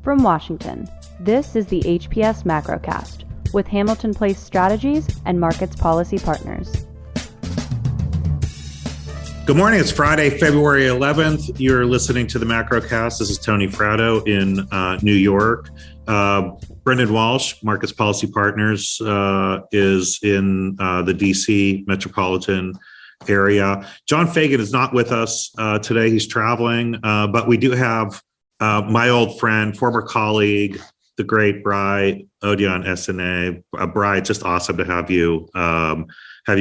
From Washington, this is the HPS Macrocast with Hamilton Place Strategies and Markets Policy Partners. Good morning. It's Friday, February 11th. You're listening to the Macrocast. This is Tony Fratto in New York. Brendan Walsh, Markets Policy Partners, is in the DC metropolitan area. John Fagan is not with us today. He's traveling, but we do have my old friend, former colleague, the great Brai Odion-Esene. Brai, it's just awesome to have you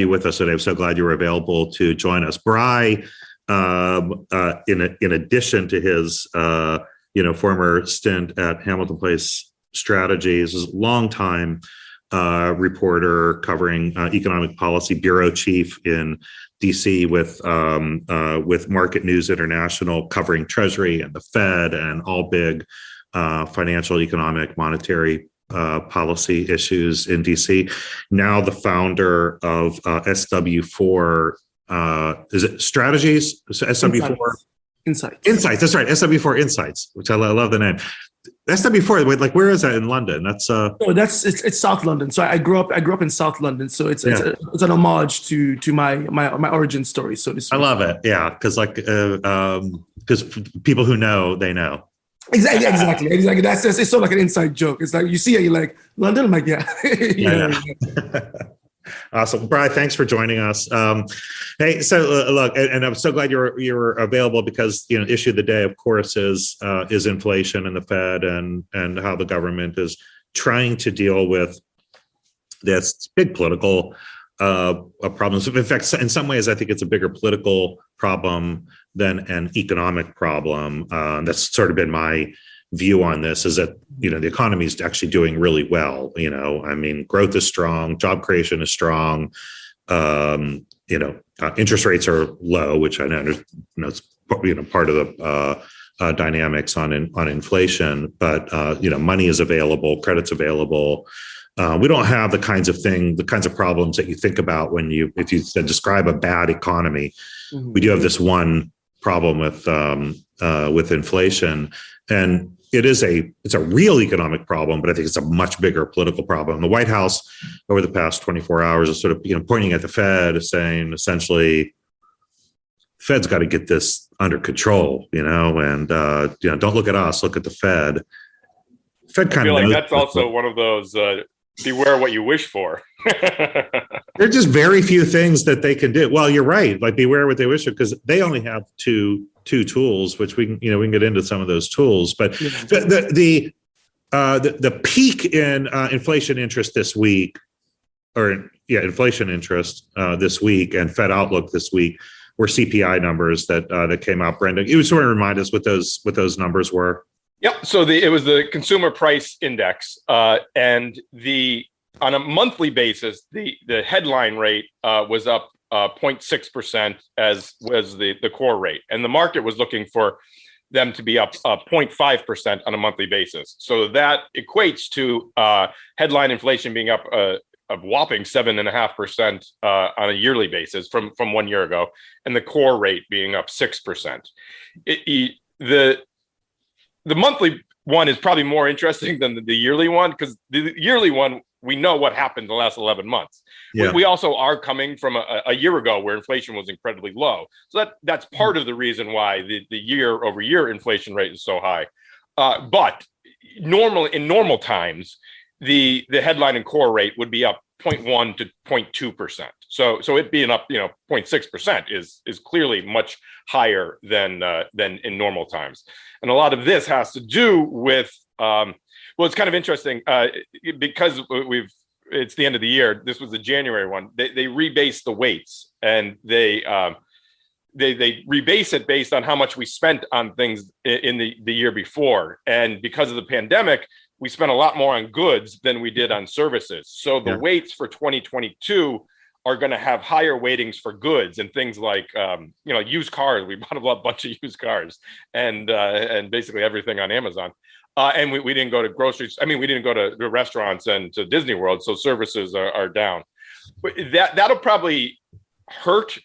with us today. I'm so glad you were available to join us. Brai, in addition to his former stint at Hamilton Place Strategies, is a longtime reporter covering economic policy, bureau chief in DC with Market News International, covering Treasury and the Fed and all big financial, economic, monetary policy issues in DC. Now the founder of SW4, is it Strategies? SW4 Insights. Insights. That's right. SW4 Insights, which I love the name. SW4, like, where is that in London? That's it's South London. So I grew up in South London. So it's an homage to my origin story, so to speak. I love it. Yeah, because people who know, they know. Exactly. That's it's sort of like an inside joke. It's like you see it, you're like, London. I'm like, yeah. Yeah. Awesome, Brai. Thanks for joining us. Hey, so look, and I'm so glad you're available because issue of the day, of course, is inflation and the Fed and how the government is trying to deal with this big political problems. In fact, in some ways, I think it's a bigger political problem than an economic problem. That's sort of been my view on this, is that the economy is actually doing really well. Growth is strong, job creation is strong. Interest rates are low, which I know it's part of the dynamics on inflation. But money is available, credit's available. We don't have the kinds of problems that you think about if you describe a bad economy. Mm-hmm. We do have this one problem with inflation, and it's a real economic problem, but I think it's a much bigger political problem. The White House, over the past 24 hours, is sort of pointing at the Fed, saying essentially, Fed's got to get this under control, and don't look at us, look at the Fed. Fed kind of feel like that's also one of those beware what you wish for. There are just very few things that they can do. Well, you're right. Like, beware what they wish for, because they only have two tools, which we can get into some of those tools. But the peak in inflation interest this week, inflation interest this week, and Fed outlook this week were CPI numbers that came out. Brendan, you would sort of remind us what those numbers were. Yep. So it was the consumer price index, and on a monthly basis, the headline rate was up 0.6%, as was the core rate, and the market was looking for them to be up 0.5% on a monthly basis. So that equates to headline inflation being up a whopping 7.5% on a yearly basis from 1 year ago, and the core rate being up 6%. The monthly one is probably more interesting than the yearly one, because the yearly one, we know what happened the last 11 months. Yeah. We also are coming from a year ago where inflation was incredibly low. So that's part of the reason why the year over year inflation rate is so high. But in normal times, the headline and core rate would be up 0.1 to 0.2%. So it being up 0.6% is clearly much higher than in normal times. And a lot of this has to do with it's kind of interesting because it's the end of the year. This was the January one. They rebase the weights, and they rebase it based on how much we spent on things in the year before. And because of the pandemic, we spent a lot more on goods than we did on services. So the weights for 2022 are going to have higher weightings for goods and things like, used cars. We bought a bunch of used cars and basically everything on Amazon. And we didn't go to groceries. We didn't go to restaurants and to Disney World. So services are down. But that'll probably hurt.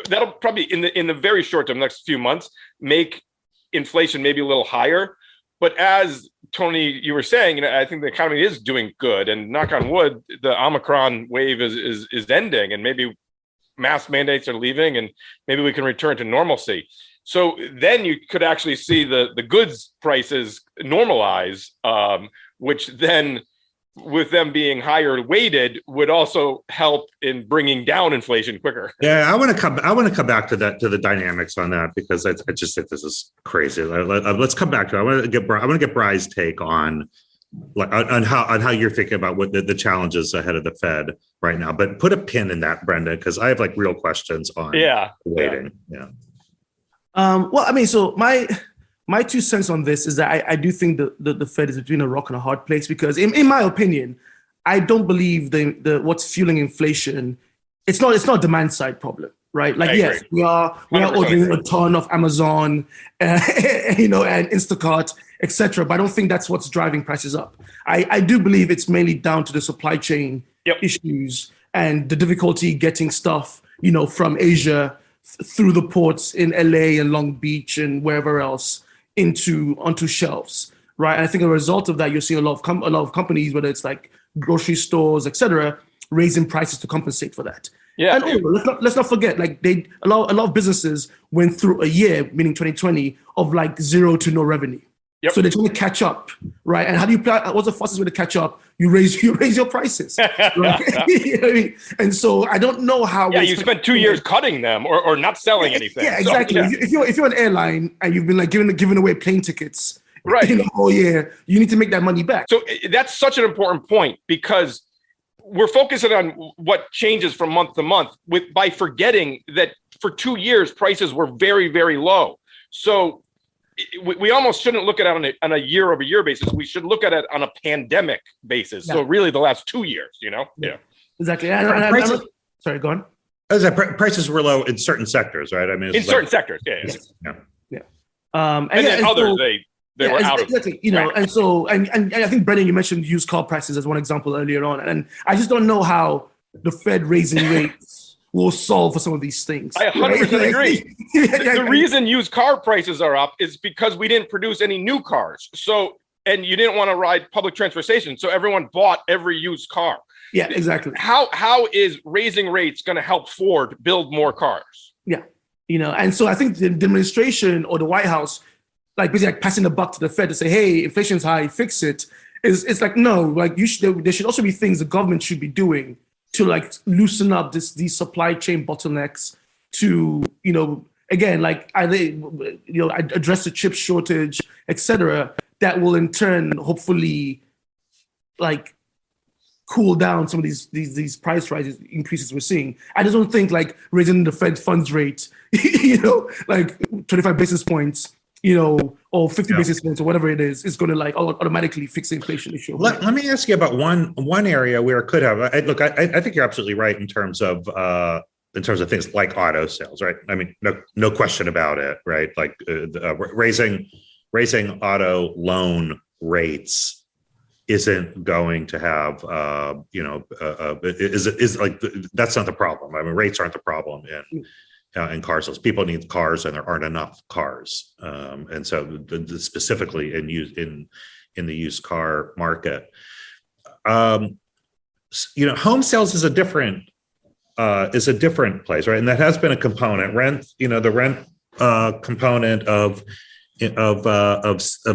That'll probably in the very short term, next few months, make inflation maybe a little higher. But as Tony, you were saying, I think the economy is doing good, and knock on wood, the Omicron wave is ending, and maybe mask mandates are leaving, and maybe we can return to normalcy. So then you could actually see the goods prices normalize, which then, with them being higher weighted, would also help in bringing down inflation quicker. Yeah, I want to come back to the dynamics on that, because I just think this is crazy. Let's come back to it. I want to get Brai's take on how you're thinking about what the challenges ahead of the Fed right now. But put a pin in that, Brenda, because I have real questions on waiting. Yeah. Well, I mean, so my 2 cents on this is that I do think the Fed is between a rock and a hard place, because in my opinion, I don't believe the what's fueling inflation. It's not a demand side problem, right? Yes, we are ordering a ton of Amazon, and Instacart, etc. But I don't think that's what's driving prices up. I do believe it's mainly down to the supply chain issues and the difficulty getting stuff, from Asia through the ports in LA and Long Beach and wherever else onto shelves, right? And I think as a result of that, you're seeing a lot of companies, whether it's like grocery stores, etc., raising prices to compensate for that. Yeah. And let's not forget, a lot of businesses went through a year, meaning 2020, of 0 to no revenue. Yep. So they're trying to catch up, right? And how do you what's the fastest way to catch up? You raise your prices, right? You know what I mean? And so I don't know how. Yeah, you spent 2 years cutting them or not selling anything. Yeah, exactly. So, if you're an airline and you've been giving away plane tickets, right, all year, you need to make that money back. So that's such an important point, because we're focusing on what changes from month to month by forgetting that for 2 years prices were very, very low. So we almost shouldn't look at it on a year-over-year basis. We should look at it on a pandemic basis. Yeah. So really the last 2 years, Yeah. Exactly. Sorry, go on. As prices were low in certain sectors, right? I mean, in certain sectors, yeah. And then others, they were out exactly, of and so and I think, Brendan, you mentioned used car prices as one example earlier on, and I just don't know how the Fed raising rates will solve for some of these things. I 100% agree. The reason used car prices are up is because we didn't produce any new cars. So, and you didn't want to ride public transportation, so everyone bought every used car. Yeah, exactly. How is raising rates going to help Ford build more cars? Yeah, and so I think the administration or the White House, basically passing the buck to the Fed to say, hey, inflation's high, fix it. It's no, there should also be things the government should be doing to loosen up these supply chain bottlenecks, to again address the chip shortage, etc. That will in turn hopefully cool down some of these price increases we're seeing. I just don't think raising the Fed funds rate 25 basis points or 50 basis points or whatever it is going to automatically fix the inflation issue. Let me ask you about one area where it could have. I think you're absolutely right in terms of things like auto sales, right? I mean, no question about it, right? Raising auto loan rates isn't going to have that's not the problem. I mean, rates aren't the problem in car sales. People need cars, and there aren't enough cars, and so specifically in the used car market, home sales is a different place, right? And that has been a component. Rent, the rent component of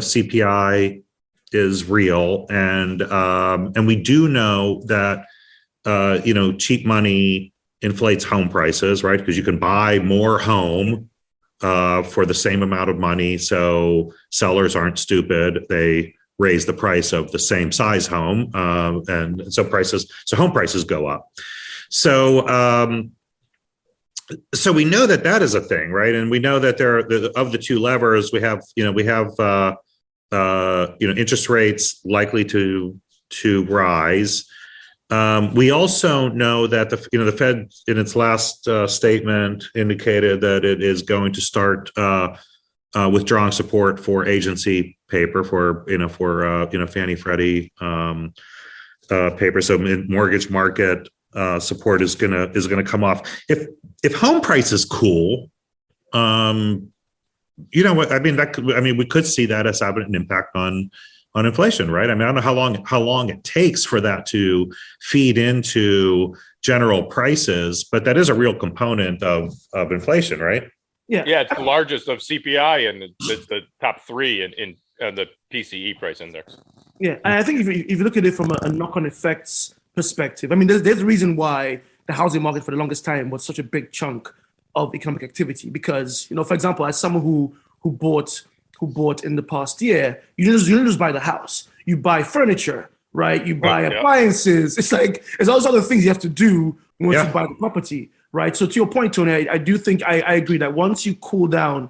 CPI is real, and we do know that cheap money inflates home prices, right? Because you can buy more home for the same amount of money. So sellers aren't stupid; they raise the price of the same size home, and so home prices go up. So we know that is a thing, right? And we know that of the two levers, we have interest rates likely to rise. We also know that the Fed in its last statement indicated that it is going to start withdrawing support for agency paper for Fannie Freddie paper. So mortgage market support is gonna come off. If home prices cool, we could see that as having an impact on on inflation, right? I mean, I don't know how long it takes for that to feed into general prices, but that is a real component of inflation, right? Yeah, it's the largest of CPI and it's the top three in the PCE price index. Yeah, and I think if you look at it from a knock-on effects perspective, I mean, there's a reason why the housing market for the longest time was such a big chunk of economic activity. Because, for example, as someone who bought in the past year, you don't just buy the house, you buy furniture, right? You buy appliances. It's like there's all those other things you have to do once you buy the property, right? So to your point, Tony, I do think I agree that once you cool down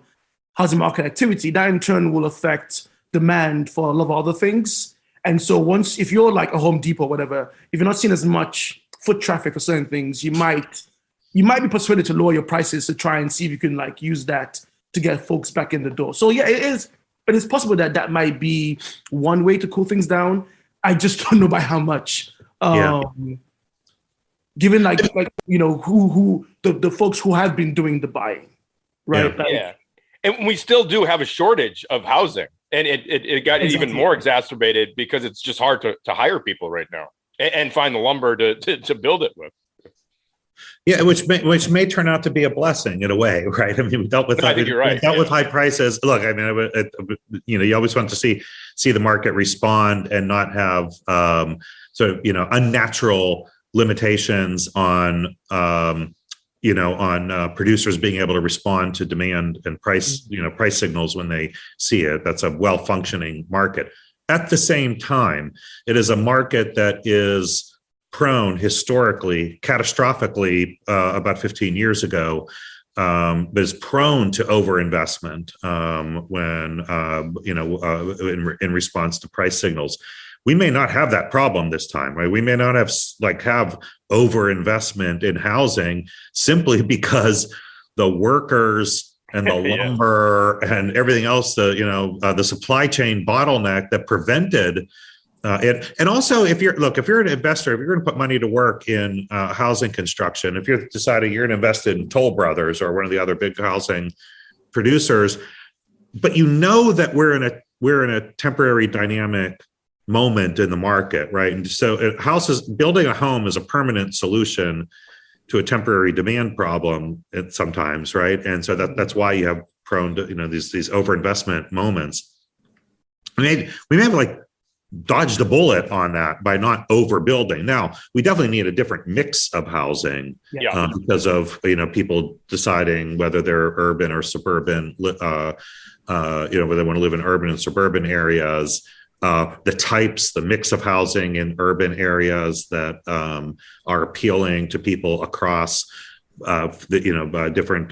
housing market activity, that in turn will affect demand for a lot of other things. And so if you're like a Home Depot or whatever, if you're not seeing as much foot traffic for certain things, you might be persuaded to lower your prices to try and see if you can like use that to get folks back in the door. So yeah, it is possible that might be one way to cool things down. I just don't know by how much. Given who the folks who have been doing the buying, right? And we still do have a shortage of housing. And it got even more exacerbated because it's just hard to hire people right now and find the lumber to build it with. Yeah, which may turn out to be a blessing in a way, right? I mean, we dealt with I think you're right. With high prices. Look, I mean, you always want to see the market respond and not have sort of unnatural limitations on producers being able to respond to demand and price signals when they see it. That's a well-functioning market. At the same time, it is a market that is prone historically, catastrophically, about 15 years ago, but is prone to overinvestment in response to price signals. We may not have that problem this time, right? We may not have overinvestment in housing simply because the workers and the lumber and everything else, the supply chain bottleneck that prevented it. And also, if you're an investor, if you're going to put money to work in housing construction, if you're deciding you're going to invest in Toll Brothers or one of the other big housing producers, but that we're in a temporary dynamic moment in the market, right? And so building a home is a permanent solution to a temporary demand problem sometimes, right? And so that's why you have prone to these overinvestment moments. We may have dodged a bullet on that by not overbuilding. Now, we definitely need a different mix of housing because of people deciding whether they're urban or suburban, whether they want to live in urban and suburban areas. The mix of housing in urban areas that are appealing to people across different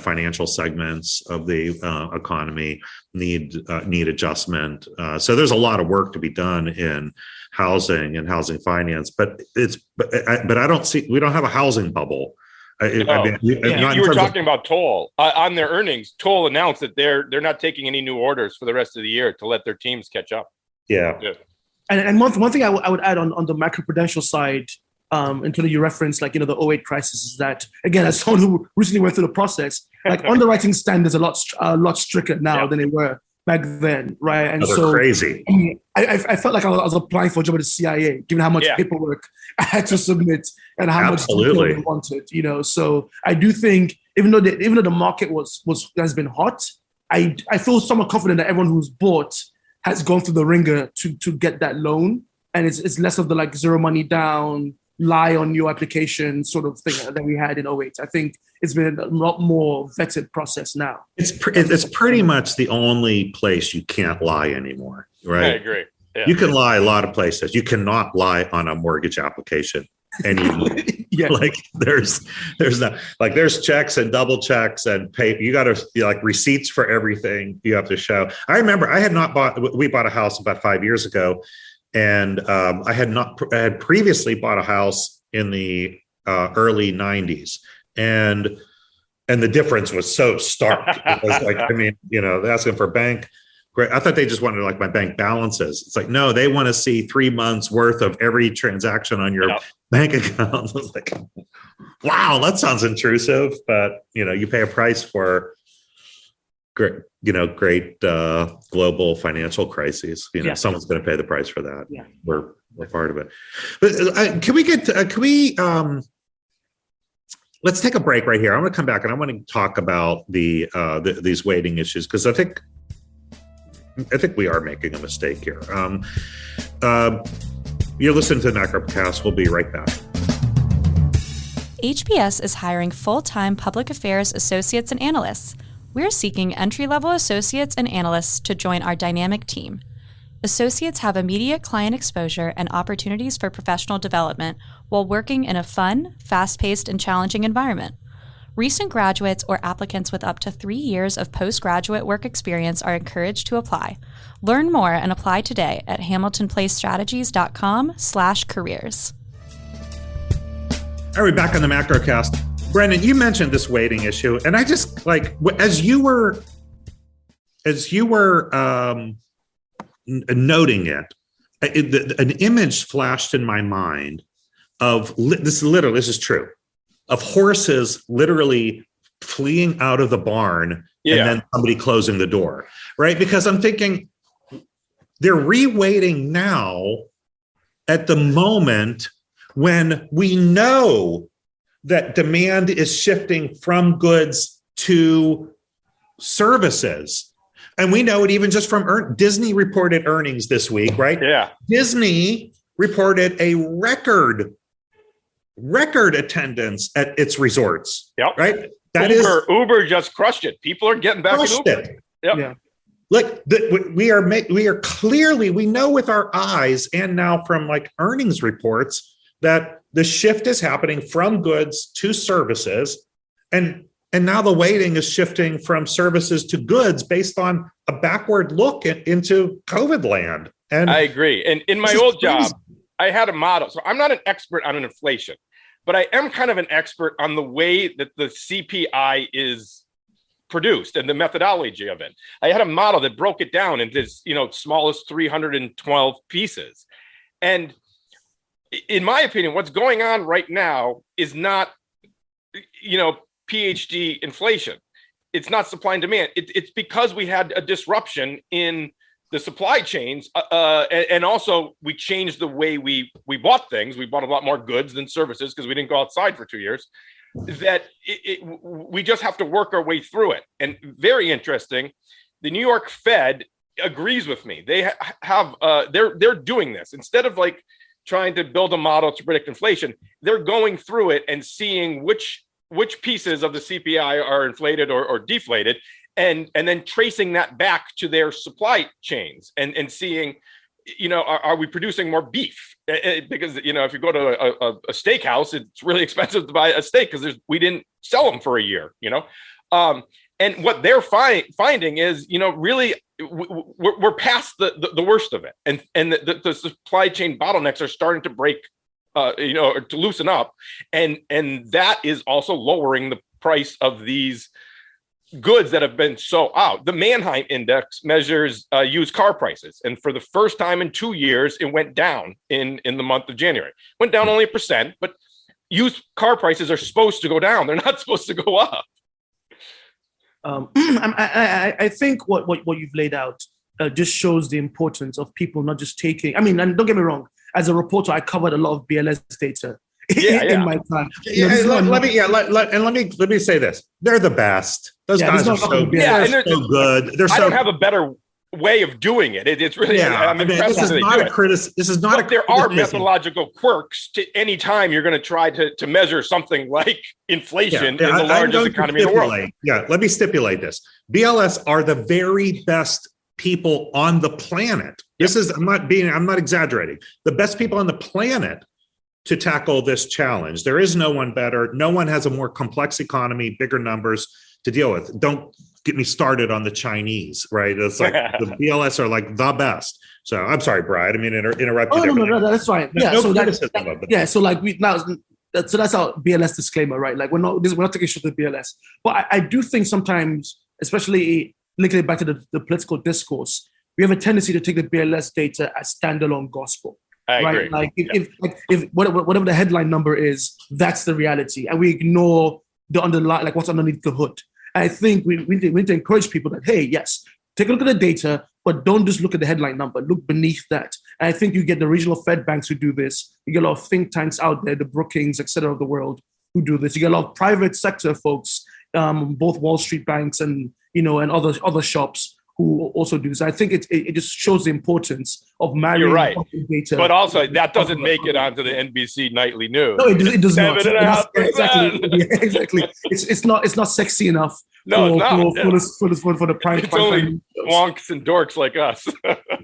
financial segments of the economy need adjustment. So there's a lot of work to be done in housing and housing finance, but I don't see, we don't have a housing bubble. You were talking about Toll on their earnings. Toll announced that they're not taking any new orders for the rest of the year to let their teams catch up. Yeah. And one thing I would add on the macroprudential side, until you reference the 2008 crisis, is that, again, as someone who recently went through the process, underwriting standards are a lot stricter now than they were back then, right? And so crazy. I felt like I was applying for a job at the CIA, given how much paperwork I had to submit and how much detail they wanted. So I do think even though the market has been hot, I feel somewhat confident that everyone who's bought has gone through the ringer to get that loan, and it's less of the zero money down, lie on your application sort of thing that we had in 2008. I think it's been a lot more vetted process now. It's pretty much the only place you can't lie anymore, right? I agree. Yeah. You can lie a lot of places. You cannot lie on a mortgage application anymore. There's checks and double checks and pay. You got to receipts for everything you have to show. I remember we bought a house about 5 years ago, and I had previously bought a house in the early 90s, and the difference was so stark. It was asking for bank. Great. I thought they just wanted my bank balances. It's no, they want to see 3 months worth of every transaction on your bank account. I was like, wow, that sounds intrusive, but you pay a price for great global financial crises. Someone's going to pay the price for that. Yeah. We're part of it. But let's take a break right here. I'm going to come back and I want to talk about these weighting issues, because I think we are making a mistake here. You're listening to the Macrocast. We'll be right back. HPS is hiring full-time public affairs associates and analysts. We're seeking entry-level associates and analysts to join our dynamic team. Associates have immediate client exposure and opportunities for professional development while working in a fun, fast-paced, and challenging environment. Recent graduates or applicants with up to 3 years of postgraduate work experience are encouraged to apply. Learn more and apply today at hamiltonplacestrategies.com/careers. All right, back on the Macrocast. Brendan, you mentioned this weighting issue, and I just as you were noting it, an image flashed in my mind of this is true, of horses literally fleeing out of the barn and then somebody closing the door, right? Because I'm thinking they're reweighting now at the moment when we know that demand is shifting from goods to services. And we know it even just from Disney reported earnings this week, right? Yeah. Disney reported a record attendance at its resorts. Yep. Right. Uber just crushed it. People are getting back in Uber. Yep. Yeah. Look, we are clearly, we know with our eyes and now from earnings reports that the shift is happening from goods to services, and now the weighting is shifting from services to goods based on a backward look into COVID land. And I agree. And in my old job, I had a model. So I'm not an expert on inflation, but I am kind of an expert on the way that the CPI is produced and the methodology of it. I had a model that broke it down into smallest 312 pieces. And in my opinion, what's going on right now is not, PhD inflation. It's not supply and demand. It's because we had a disruption in the supply chains. And also we changed the way we bought things. We bought a lot more goods than services because we didn't go outside for 2 years. That we just have to work our way through it. And very interesting, the New York Fed agrees with me. They have, they're doing this. Instead of trying to build a model to predict inflation, they're going through it and seeing which pieces of the CPI are inflated or deflated, and then tracing that back to their supply chains and seeing, are we producing more beef? Because, if you go to a steakhouse, it's really expensive to buy a steak because we didn't sell them for a year, and what they're finding is, really, we're past the worst of it, and the supply chain bottlenecks are starting to break, or to loosen up, and that is also lowering the price of these goods that have been so out. The Manheim Index measures used car prices, and for the first time in 2 years, it went down in the month of January. Went down only 1%, but used car prices are supposed to go down. They're not supposed to go up. I think what you've laid out just shows the importance of people not just taking. And don't get me wrong. As a reporter, I covered a lot of BLS data in my time. Let me say this: they're the best. Those guys are so good. They're so good. I don't have a better way of doing it. It's really. I'm impressed. This is not a criticism. This is not. There are methodological quirks to any time you're going to try to measure something like inflation in the largest economy in the world. Yeah, let me stipulate this: BLS are the very best people on the planet. This is, I'm not exaggerating. The best people on the planet to tackle this challenge. There is no one better. No one has a more complex economy, bigger numbers to deal with. Don't get me started on the Chinese, right? It's the BLS are the best. So I'm sorry, Brai, I didn't mean to interrupt you. No, that's fine. Yeah, no so criticism of it. So that's our BLS disclaimer, right? We're not taking shit to BLS. But I do think sometimes, especially linking it back to the political discourse, we have a tendency to take the BLS data as standalone gospel. I right? agree. If whatever the headline number is, that's the reality, and we ignore the underlying, what's underneath the hood. I think we need to encourage people that, hey, yes, take a look at the data, but don't just look at the headline number. Look beneath that. And I think you get the regional Fed banks who do this. You get a lot of think tanks out there, the Brookings, et cetera, of the world who do this. You get a lot of private sector folks, both Wall Street banks and other shops who also do this. I think it just shows the importance of marrying. You're right. Data. But also, that doesn't make it onto the NBC nightly news. No, it does not. 7.5%. Yeah, exactly. It's not sexy enough. No, for the prime. It's only wonks and dorks like us.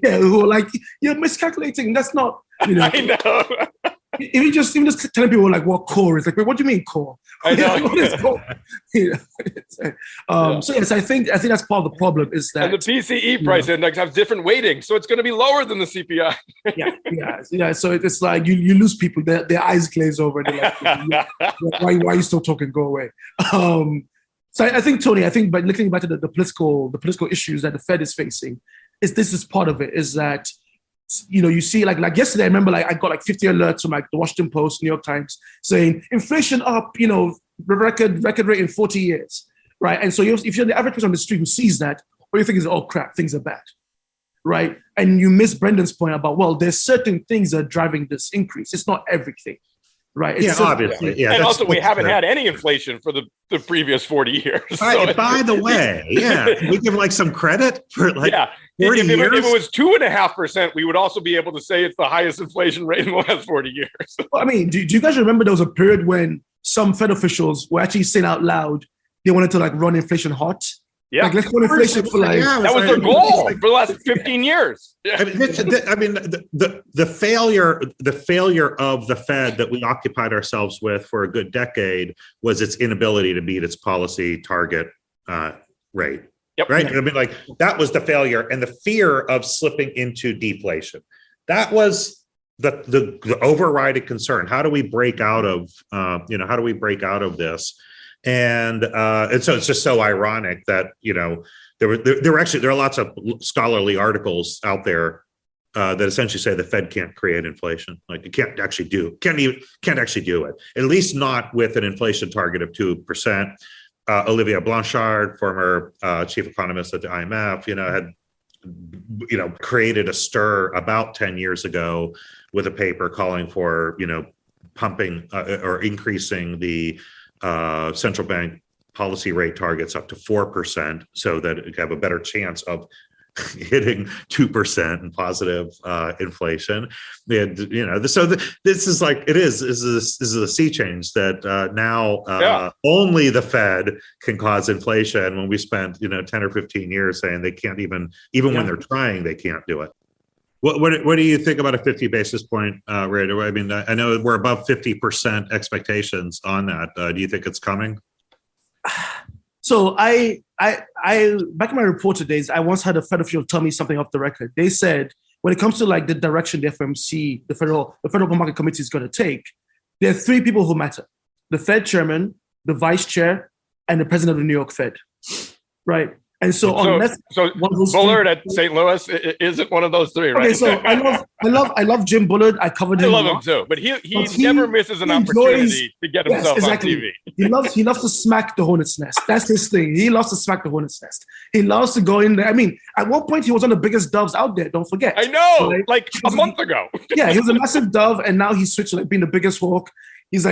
Yeah, who are like, you're miscalculating. That's not. I know. Even just telling people like what core is, like, wait, what do you mean core? I know. What is core? So yes, I think that's part of the problem is that, and the PCE price index has different weighting, so it's going to be lower than the CPI. yeah. So it's like you lose people, their eyes glaze over, and they're like, why are you still talking? Go away. So I think, Tony, by looking back to the political issues that the Fed is facing, this is part of it. Is that, you see, like yesterday, I remember I got 50 alerts from the Washington Post, New York Times, saying inflation up, record rate in 40 years, right? And so if you're the average person on the street who sees that, all you think is, oh crap, things are bad, right? And you miss Brendan's point about, well, there's certain things that are driving this increase. It's not everything. Right. It's obviously. Yeah. And also, we haven't had any inflation for the previous 40 years. By the way, can we give some credit for 40 years? If it was 2.5%, we would also be able to say it's the highest inflation rate in the last 40 years. Well, I mean, do you guys remember there was a period when some Fed officials were actually saying out loud they wanted to run inflation hot? Yeah, let's run inflation for that was their goal for the last 15 years. Yeah. The failure of the Fed that we occupied ourselves with for a good decade was its inability to meet its policy target rate. Yep. Right. That was the failure, and the fear of slipping into deflation. That was the overriding concern. How do we break out of this? And so it's just so ironic that there are lots of scholarly articles out there that essentially say the Fed can't create inflation. It can't actually do it. At least not with an inflation target of 2%. Olivier Blanchard, former chief economist at the IMF, had created a stir about 10 years ago with a paper calling for pumping or increasing the central bank policy rate targets up to 4% so that it have a better chance of hitting 2% in positive inflation. And, so this is this is a sea change that now only the Fed can cause inflation, when we spent 10 or 15 years saying they can't even when they're trying, they can't do it. What do you think about a 50 basis point rate? I mean, I know we're above 50% expectations on that. Do you think it's coming? So I back in my reporter days, I once had a Fed official tell me something off the record. They said when it comes to the direction the FOMC, the Federal Market Committee is going to take, there are three people who matter: the Fed chairman, the vice chair, and the president of the New York Fed. Right. And so Bullard at St. Louis isn't one of those three, right? Okay, so I love Jim Bullard. I covered him. I love him too, but he never misses an opportunity to get himself on TV. He loves to smack the hornet's nest. That's his thing. He loves to smack the hornet's nest. He loves to go in there. I mean, at one point he was one of the biggest doves out there. Don't forget. I know, like a month ago. Yeah, he was a massive dove, and now he's switched to being the biggest hawk. He's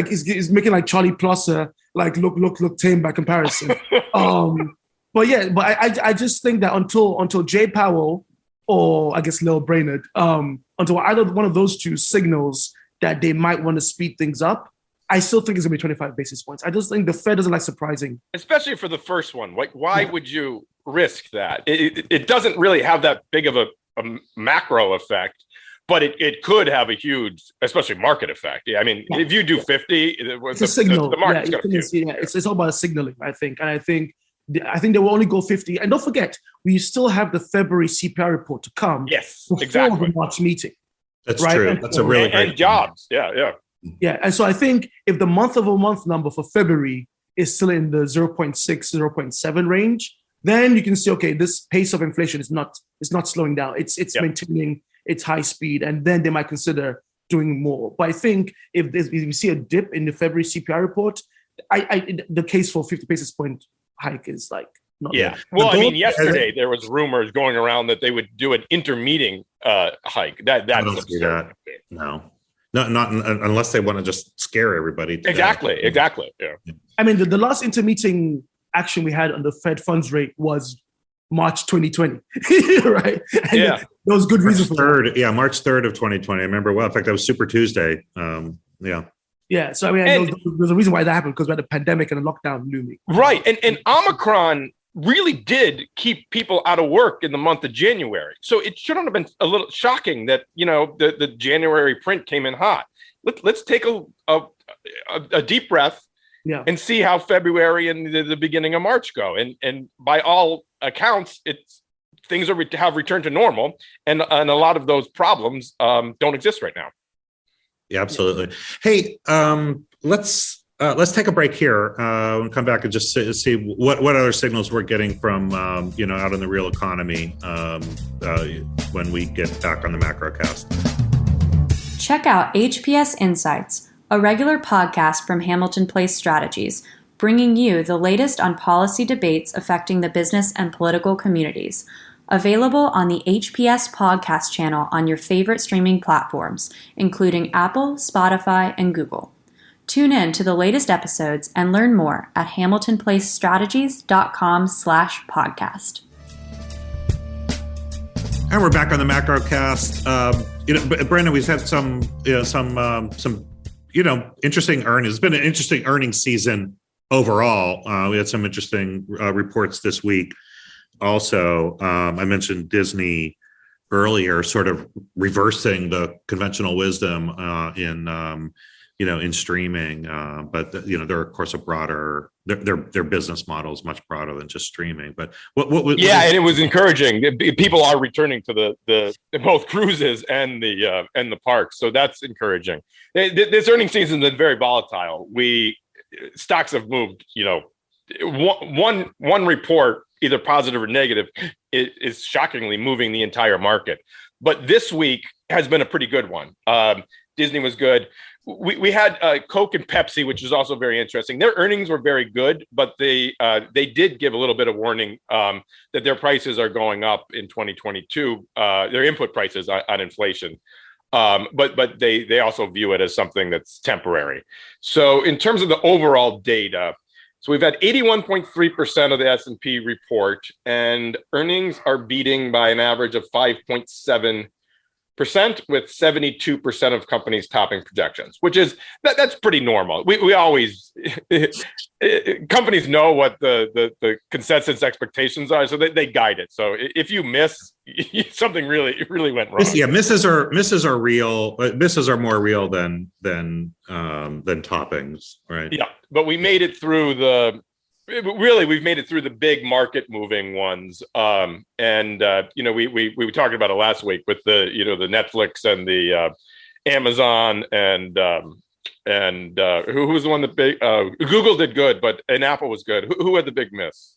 making Charlie Plosser look tame by comparison. But I just think that until Jay Powell or I guess Lil Brainerd, until either one of those two signals that they might want to speed things up, I still think it's going to be 25 basis points. I just think the Fed doesn't like surprising. Especially for the first one. Why would you risk that? It doesn't really have that big of a macro effect, but it could have a huge, especially market effect. Yeah, I mean, if you do 50, it's a signal. The market's going to it's all about signaling, I think. And I think they will only go 50. And don't forget, we still have the February CPI report to come. Yes, before exactly. the March meeting. That's true. And that's a really great and jobs. Yeah. Yeah. And so I think if the month-over-month number for February is still in the 0.6, 0.7 range, then you can see, okay, this pace of inflation is not slowing down. It's maintaining its high speed, and then they might consider doing more. But I think if we see a dip in the February CPI report, the case for 50 basis point hike is like not. Yeah. Well, I mean, yesterday there was rumors going around that they would do an intermeeting hike. That's I don't see that. No, not unless they want to just scare everybody. Exactly. Yeah. I mean, the last intermeeting action we had on the Fed funds rate was March 2020, right? And yeah. There was good reason for that. Yeah, March 3rd of 2020. I remember well. In fact, that was Super Tuesday. Yeah. Yeah, so I mean, there's a reason why that happened, because we had a pandemic and a lockdown looming. Right, and Omicron really did keep people out of work in the month of January. So it shouldn't have been a little shocking that, the January print came in hot. Let's take a deep breath and see how February and the beginning of March go. And by all accounts, things have returned to normal, and a lot of those problems don't exist right now. Yeah, absolutely. Hey, let's take a break here and come back and just see what other signals we're getting from out in the real economy when we get back on the Macrocast. Check out HPS Insights, a regular podcast from Hamilton Place Strategies, bringing you the latest on policy debates affecting the business and political communities. Available on the HPS podcast channel on your favorite streaming platforms, including Apple, Spotify, and Google. Tune in to the latest episodes and learn more at hamiltonplacestrategies.com/podcast. And we're back on the Macrocast. Brandon, we've had some interesting earnings. It's been an interesting earnings season overall. We had some interesting reports this week. Also, I mentioned Disney earlier, sort of reversing the conventional wisdom in streaming. But they're of course their business model is much broader than just streaming. But and it was encouraging. People are returning to the both cruises and the parks, so that's encouraging. This earnings season has been very volatile. Stocks have moved. One report, either positive or negative, is shockingly moving the entire market. But this week has been a pretty good one. Disney was good. We had Coke and Pepsi, which is also very interesting. Their earnings were very good, but they did give a little bit of warning that their prices are going up in 2022, their input prices on inflation. But they also view it as something that's temporary. So in terms of the overall data, so we've had 81.3% of the S&P report, and earnings are beating by an average of 5.7%, with 72% of companies topping projections, which is that's pretty normal. We always companies know what the consensus expectations are, so they guide it. So if you miss, something really went wrong. Misses are real. Misses are more real than toppings, right? Yeah, but we made it through we've made it through the big market moving ones. We were talking about it last week with the Netflix and the Amazon and who was the one that big Google did good, and Apple was good. Who had the big miss?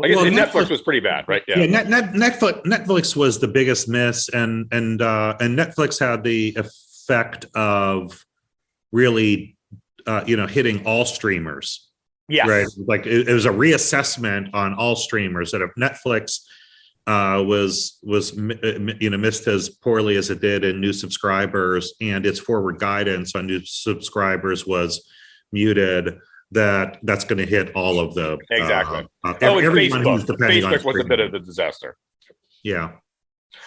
I guess Netflix was pretty bad, right? Yeah. Netflix was the biggest miss, and Netflix had the effect of really hitting all streamers. Yeah, right. Like it was a reassessment on all streamers. That if Netflix missed as poorly as it did in new subscribers, and its forward guidance on new subscribers was muted, that's going to hit all of the exactly. Everyone who's depending on Facebook was a bit of a disaster. Yeah,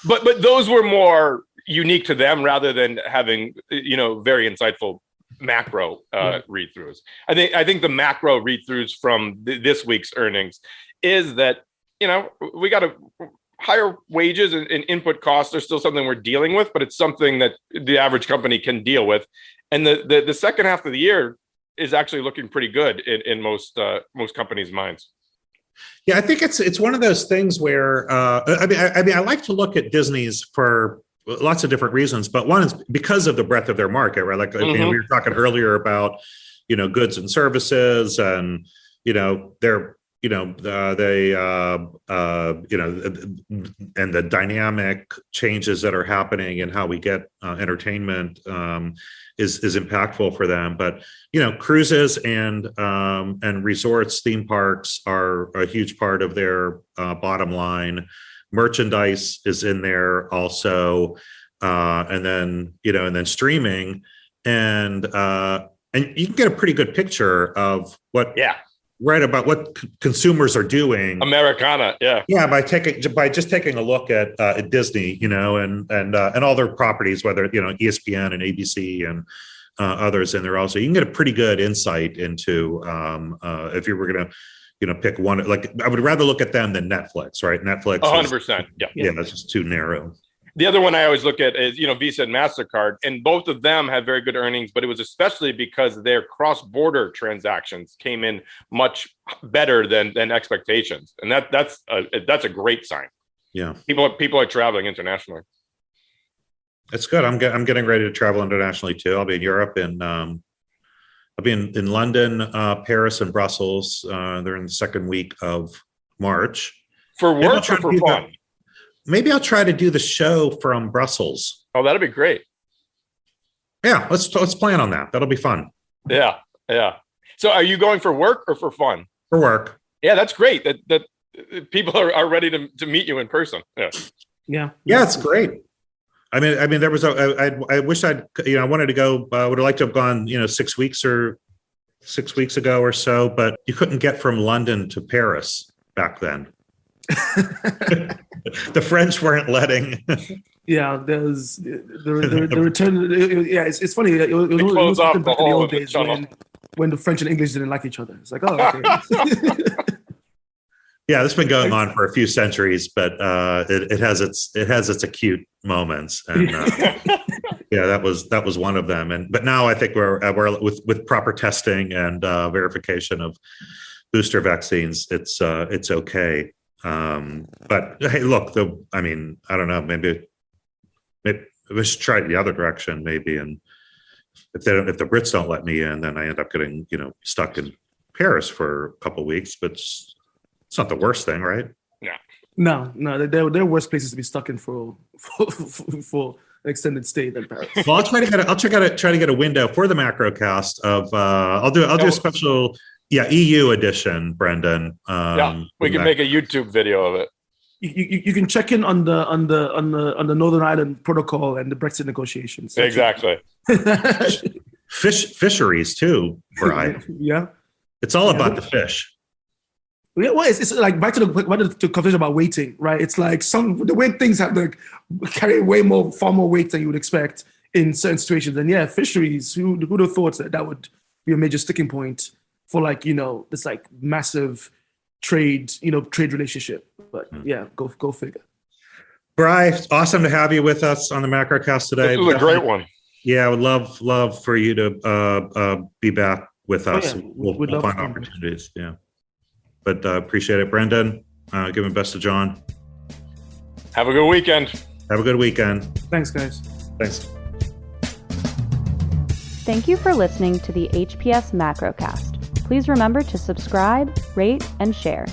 but those were more unique to them rather than having very insightful macro read-throughs. I think the macro read-throughs from this week's earnings is that we got higher wages and input costs are still something we're dealing with, but it's something that the average company can deal with. And the second half of the year is actually looking pretty good in most companies' minds. Yeah, I think it's one of those things where I like to look at Disney's for lots of different reasons, but one is because of the breadth of their market, right? Like we were talking earlier about goods and services, and they're and the dynamic changes that are happening and how we get entertainment is impactful for them. But cruises and resorts, theme parks are a huge part of their bottom line. Merchandise is in there also, and then streaming, and you can get a pretty good picture of what. Yeah. Right, about what consumers are doing. Americana, yeah. Yeah, by just taking a look at Disney, and all their properties, whether ESPN and ABC and others in there also. You can get a pretty good insight into if you were gonna pick one. Like, I would rather look at them than Netflix, right? Netflix, 100%. Yeah, that's just too narrow. The other one I always look at is, Visa and MasterCard, and both of them had very good earnings, but it was especially because their cross-border transactions came in much better than expectations. And that's a great sign. Yeah. People are traveling internationally. It's good. I'm getting ready to travel internationally too. I'll be in Europe and I'll be in London, Paris, and Brussels. They're in the second week of March. For work or for fun? Maybe I'll try to do the show from Brussels. Oh, that'd be great. Yeah, let's plan on that. That'll be fun. Yeah. So are you going for work or for fun? For work. Yeah, that's great. That people are ready to meet you in person. Yeah, it's great. I mean, there was I wish I wanted to go. Would have liked to have gone 6 weeks ago or so, but you couldn't get from London to Paris back then. The French weren't letting. Yeah, there's the return. Yeah, it's funny. It was back in the old days when the French and English didn't like each other. It's like, oh, okay. Yeah, this has been going on for a few centuries, but it has its acute moments, and yeah, that was one of them. But now I think we're with proper testing and verification of booster vaccines, it's okay. But hey, look, I don't know, maybe we should try it the other direction, maybe. And if the Brits don't let me in, then I end up getting, stuck in Paris for a couple of weeks, but it's not the worst thing, right? Yeah. No, there are worse places to be stuck in for an extended stay than Paris. Well, I'll try to get a window for the Macrocast of I'll do a special EU edition, Brendan. We can make a YouTube video of it. You can check in on the Northern Ireland Protocol and the Brexit negotiations. Exactly. Fisheries too, Brai. Yeah. It's all about the fish. Yeah, well, it's like back to the conversation about weighting, right? It's like the way things have to carry far more weight than you would expect in certain situations. And yeah, fisheries, who would have thought that would be a major sticking point for this massive trade relationship. But yeah, go figure. Brai, awesome to have you with us on the Macrocast today. This was a great one. Yeah, I would love for you to be back with us. Yeah. We'll find opportunities. Yeah. But appreciate it, Brendan. Give my best to John. Have a good weekend. Have a good weekend. Thanks, guys. Thanks. Thank you for listening to the HPS Macrocast. Please remember to subscribe, rate, and share.